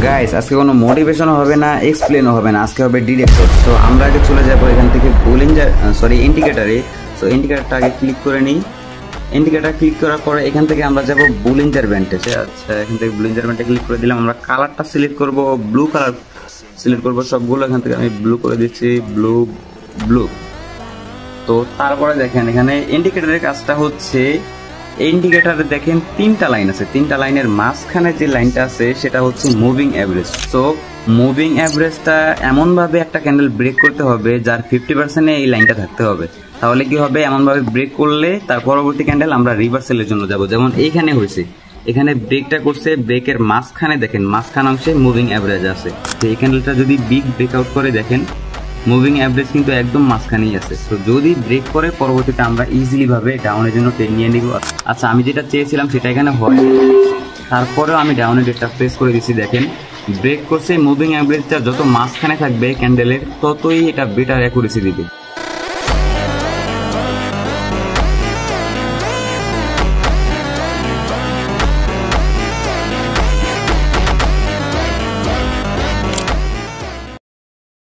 Guys আজকে কোনো motivation হবে না, এক্সপ্লেনও হবে না, আজকে হবে ডিরেক্ট। সো আমরা আগে চলে যাবো এখান থেকে ইন্ডিকেটারে। সো ইন্ডিকেটারটা আগে ক্লিক করে নিই। ইন্ডিকেটার ক্লিক করার পরে এখান থেকে আমরা যাব বুলিঞ্জার ভ্যান্টেজে। আচ্ছা, এখান থেকে বুলিঞ্জার ভ্যান্টে ক্লিক করে দিলাম। আমরা কালারটা সিলেক্ট করব, ব্লু কালার সিলেক্ট করব সবগুলো। এখান থেকে আমি ব্লু করে দিচ্ছি, ব্লু। তো তারপরে দেখেন এখানে ইন্ডিকেটরের কাজটা হচ্ছে, ইন্ডিকেটরে দেখেন তিনটা লাইন আছে, তিনটা লাইনের মাঝখানে যে লাইনটা আছে সেটা হচ্ছে মুভিং অ্যাভারেজ। সো মুভিং অ্যাভারেজটা এমনভাবে একটা ক্যান্ডেল ব্রেক করতে হবে যার 50% এই লাইনটা থাকতে হবে। তাহলে কি হবে, এমনভাবে ব্রেক করলে তার পরবর্তী ক্যান্ডেল আমরা রিভার্সালের জন্য যাব। যেমন এইখানে হয়েছে, এখানে ব্রেকটা করছে, ব্রেকের মাঝখানে দেখেন মাঝখান অংশে মুভিং অ্যাভারেজ আছে। তো এই ক্যান্ডেলটা যদি বিগ ব্রেকআউট করে দেখেন মুভিং অ্যাভারেজ কিন্তু একদম মাঝখানেই আছে। তো যদি ব্রেক করে পরবর্তীতে আমরা ইজিলি ভাবে ডাউনের জন্য ট্রেন নিয়ে নিব। আচ্ছা, আমি যেটা চেয়েছিলাম সেটা এখানে হয়, তারপরেও আমি ডাউনের ডেটটা প্রেস করে দিচ্ছি। দেখেন ব্রেক করছে, মুভিং অ্যাভারেজটা যত মাঝখানে থাকবে ক্যান্ডেলের ততই এটা বেটার অ্যাকুরেসি দিবে।